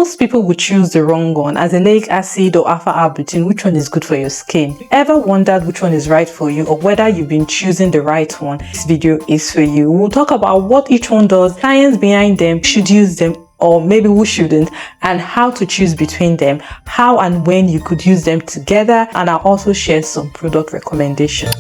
most people would choose the wrong one, azelaic acid or alpha arbutin. Which one is good for your skin? Ever wondered which one is right for you or whether you've been choosing the right one? This video is for you. We'll talk about what each one does, science behind them, should use them or maybe who shouldn't, and how to choose between them, how and when you could use them together, and I'll also share some product recommendations.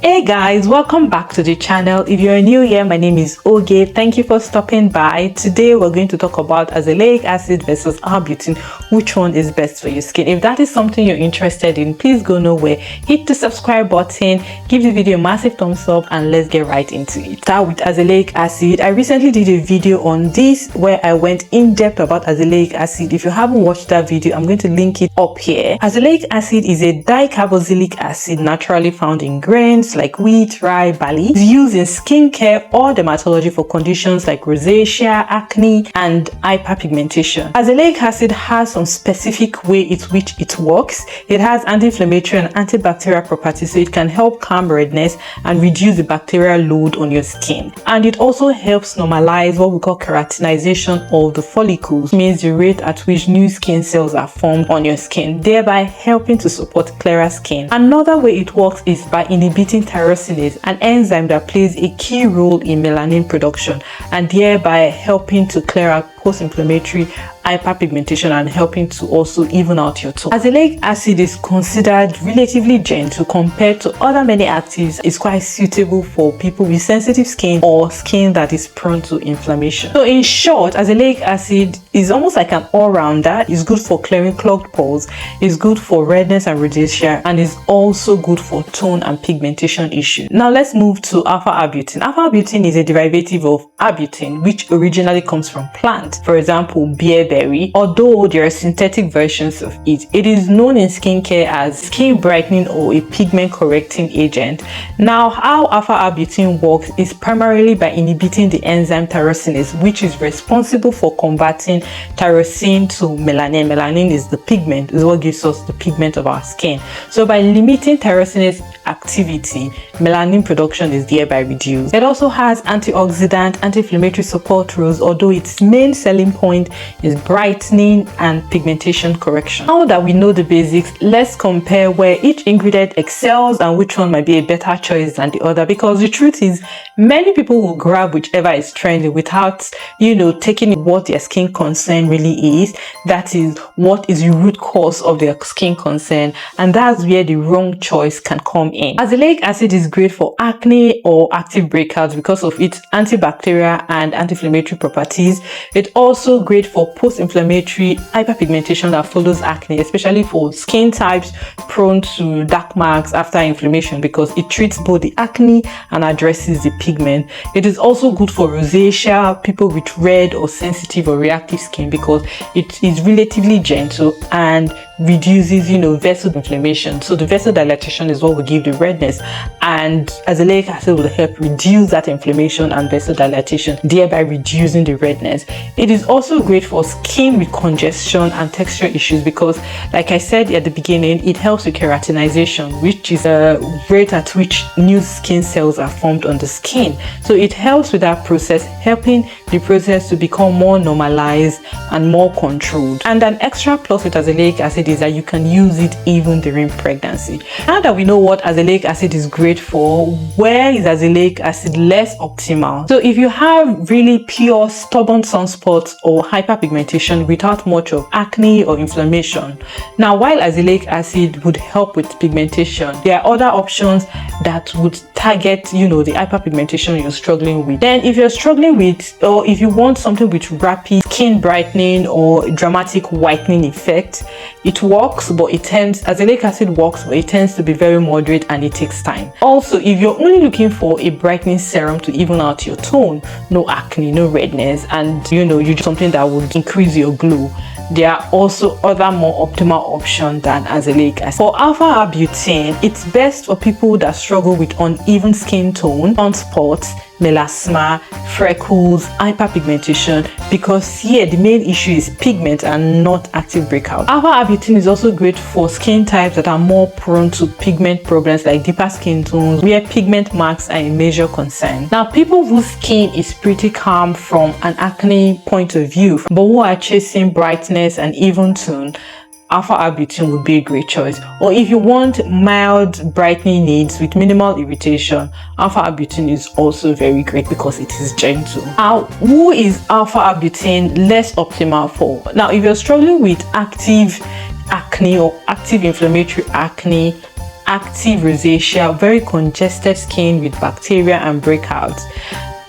Hey guys, welcome back to the channel. If you're new here, my name is Oge. Thank you for stopping by. Today we're going to talk about azelaic acid versus arbutin. Which one is best for your skin? If that is something you're interested in, please go nowhere. Hit the subscribe button, give the video a massive thumbs up, and let's get right into it. Start with azelaic acid. I recently did a video on this where I went in depth about azelaic acid. If you haven't watched that video, I'm going to link it up here. Azelaic acid is a dicarboxylic acid naturally found in grains like wheat, rye, barley. It's used in skincare or dermatology for conditions like rosacea, acne, and hyperpigmentation. Azelaic acid has some specific way in which it works. It has anti-inflammatory and antibacterial properties, so it can help calm redness and reduce the bacterial load on your skin. And it also helps normalize what we call keratinization of the follicles, which means the rate at which new skin cells are formed on your skin, thereby helping to support clearer skin. Another way it works is by inhibiting tyrosinase, an enzyme that plays a key role in melanin production, and thereby helping to clear out post-inflammatory hyperpigmentation and helping to also even out your tone. Azelaic acid is considered relatively gentle compared to other many actives. It's quite suitable for people with sensitive skin or skin that is prone to inflammation. So in short, azelaic acid is almost like an all-rounder. It's good for clearing clogged pores, it's good for redness and rosacea, and is also good for tone and pigmentation issues. Now let's move to alpha arbutin. Alpha arbutin is a derivative of arbutin, which originally comes from plants. For example, bearberry. Although there are synthetic versions of it, it is known in skincare as skin brightening or a pigment correcting agent. Now, how alpha arbutin works is primarily by inhibiting the enzyme tyrosinase, which is responsible for converting tyrosine to melanin. Melanin is the pigment, is what gives us the pigment of our skin. So by limiting tyrosinase activity, melanin production is thereby reduced. It also has antioxidant, anti-inflammatory support roles, although its main selling point is brightening and pigmentation correction. Now that we know the basics, let's compare where each ingredient excels and which one might be a better choice than the other, because the truth is many people will grab whichever is trendy without taking what their skin concern really is. That is, what is the root cause of their skin concern, and that's where the wrong choice can come in. Azelaic acid is great for acne or active breakouts because of its antibacterial and anti-inflammatory properties. It's also great for post-inflammatory hyperpigmentation that follows acne, especially for skin types prone to dark marks after inflammation, because it treats both the acne and addresses the pigment. It is also good for rosacea, people with red or sensitive or reactive skin, because it is relatively gentle and reduces vessel inflammation. So the vessel dilatation is what will give the redness, and azelaic acid will help reduce that inflammation and vessel dilatation, thereby reducing the redness. It is also great for skin with congestion and texture issues because, like I said at the beginning, it helps with keratinization, which is a rate at which new skin cells are formed on the skin. So it helps with that process, helping the process to become more normalized and more controlled. And an extra plus with azelaic acid is that you can use it even during pregnancy. Now that we know what azelaic acid is great for, where is azelaic acid less optimal? So if you have really pure stubborn sunspots or hyperpigmentation without much of acne or inflammation, now while azelaic acid would help with pigmentation, there are other options that would target the hyperpigmentation you're struggling with. Then if you're struggling with, or if you want something with rapid skin brightening or dramatic whitening effect, it works, but azelaic acid works, but it tends to be very moderate and it takes time. Also, if you're only looking for a brightening serum to even out your tone, no acne, no redness, and you do something that would increase your glow, there are also other more optimal options than azelaic acid. For alpha arbutin, it's best for people that struggle with uneven skin tone, sunspots, melasma, freckles, hyperpigmentation, because here the main issue is pigment and not active breakout. Alpha arbutin is also great for skin types that are more prone to pigment problems like deeper skin tones where pigment marks are a major concern. Now, people whose skin is pretty calm from an acne point of view but who are chasing brightness and even tone, alpha arbutin would be a great choice. Or if you want mild brightening needs with minimal irritation, alpha arbutin is also very great because it is gentle. Now, who is alpha arbutin less optimal for? Now, if you're struggling with active acne or active inflammatory acne, active rosacea, very congested skin with bacteria and breakouts,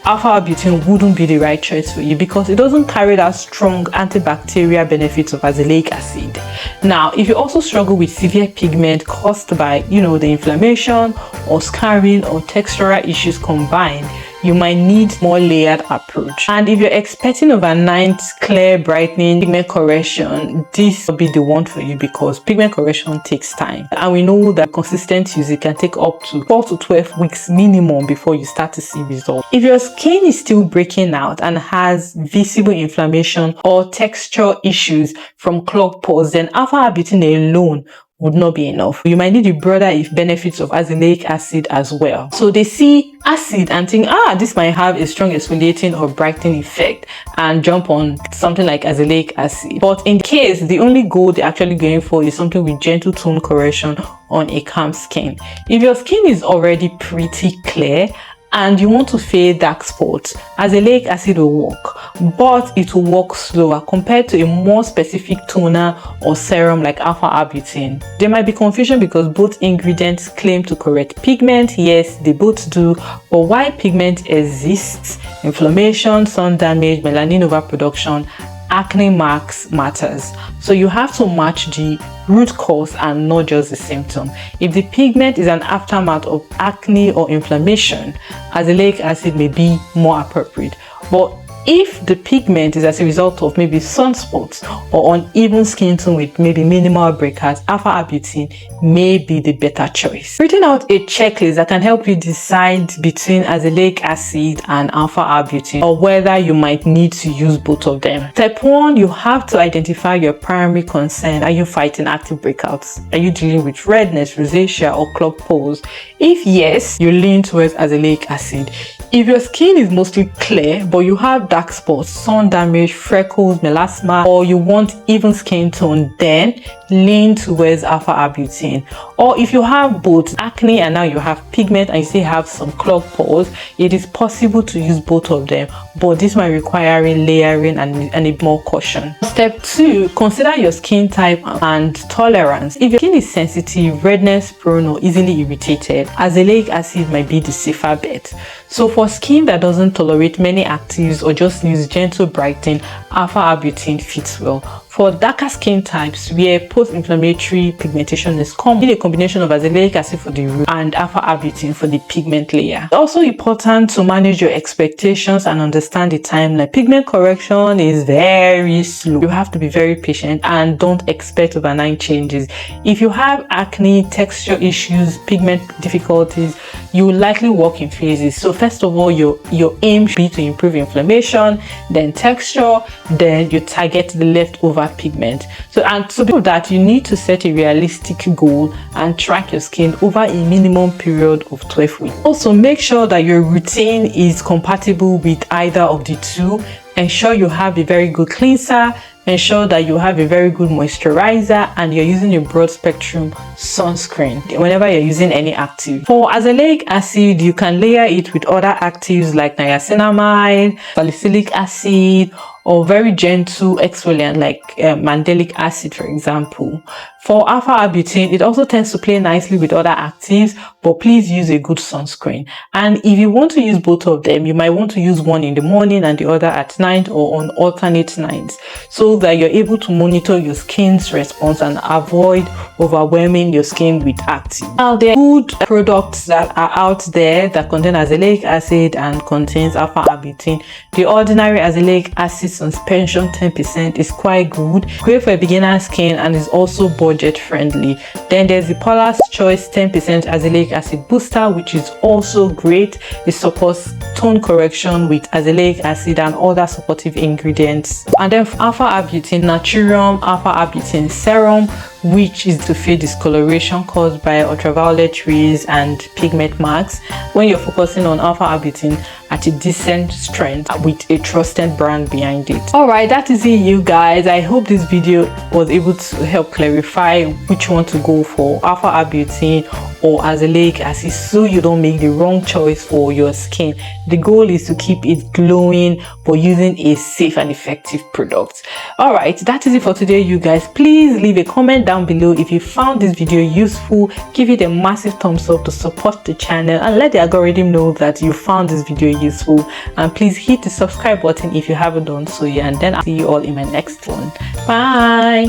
alpha arbutin wouldn't be the right choice for you because it doesn't carry that strong antibacterial benefits of azelaic acid. Now, if you also struggle with severe pigment caused by, the inflammation or scarring or textural issues combined, you might need more layered approach. And if you're expecting overnight clear brightening pigment correction, this will be the one for you because pigment correction takes time, and we know that consistent use, it can take up to 4 to 12 weeks minimum before you start to see results. If your skin is still breaking out and has visible inflammation or texture issues from clogged pores, then alpha arbutin alone would not be enough. You might need the broader benefits of azelaic acid as well. So they see acid and think, this might have a strong exfoliating or brightening effect, and jump on something like azelaic acid. But in case the only goal they're actually going for is something with gentle tone correction on a calm skin. If your skin is already pretty clear and you want to fade dark spots, azelaic acid will work, but it will work slower compared to a more specific toner or serum like alpha arbutin. There might be confusion because both ingredients claim to correct pigment. Yes, they both do, but why pigment exists, inflammation, sun damage, melanin overproduction, acne marks matters. So you have to match the root cause and not just the symptom. If the pigment is an aftermath of acne or inflammation, azelaic acid may be more appropriate. But if the pigment is as a result of maybe sunspots or uneven skin tone with maybe minimal breakouts, alpha arbutin may be the better choice. Written out a checklist that can help you decide between azelaic acid and alpha arbutin, or whether you might need to use both of them. Step 1, you have to identify your primary concern. Are you fighting active breakouts? Are you dealing with redness, rosacea, or clogged pores? If yes, you lean towards azelaic acid. If your skin is mostly clear but you have dark spots, sun damage, freckles, melasma, or you want even skin tone, then lean towards alpha arbutin. Or if you have both acne and now you have pigment and you still have some clogged pores, it is possible to use both of them, but this might require layering and a more caution. Step 2, consider your skin type and tolerance. If your skin is sensitive, redness prone, or easily irritated, azelaic acid might be the safer bet. So for skin that doesn't tolerate many actives or just needs gentle brightening, alpha arbutin fits well. For darker skin types where post-inflammatory pigmentation is common, a combination of azelaic acid for the root and alpha arbutin for the pigment layer. It's also important to manage your expectations and understand the timeline. Pigment correction is very slow. You have to be very patient and don't expect overnight changes. If you have acne, texture issues, pigment difficulties, you will likely work in phases. So first of all, your aim should be to improve inflammation, then texture, then you target the leftover pigment. So to do that, you need to set a realistic goal and track your skin over a minimum period of 12 weeks. Also, make sure that your routine is compatible with either of the two. Ensure you have a very good cleanser, ensure that you have a very good moisturizer, and you're using a broad spectrum sunscreen whenever you're using any active. For azelaic acid, you can layer it with other actives like niacinamide, salicylic acid, or very gentle exfoliant like mandelic acid, for example. For alpha arbutin, it also tends to play nicely with other actives, but please use a good sunscreen. And if you want to use both of them, you might want to use one in the morning and the other at night or on alternate nights, so that you're able to monitor your skin's response and avoid overwhelming your skin with active. Now, there are good products that are out there that contain azelaic acid and contains alpha arbutin. The ordinary azelaic acid suspension 10% is quite good, great for a beginner skin, and is also budget friendly. Then there's the Paula's Choice 10% azelaic acid booster, which is also great. It supports tone correction with azelaic acid and other supportive ingredients. And then alpha arbutin naturium alpha arbutin serum, which is to fight discoloration caused by ultraviolet rays and pigment marks when you're focusing on alpha arbutin at a decent strength with a trusted brand behind it. All right, that is it, you guys. I hope this video was able to help clarify which one to go for, alpha arbutin or azelaic acid, so you don't make the wrong choice for your skin. The goal is to keep it glowing but using a safe and effective product. All right, that is it for today, you guys. Please leave a comment down below if you found this video useful. Give it a massive thumbs up to support the channel and let the algorithm know that you found this video useful. And please hit the subscribe button if you haven't done so yet, and then I'll see you all in my next one. Bye.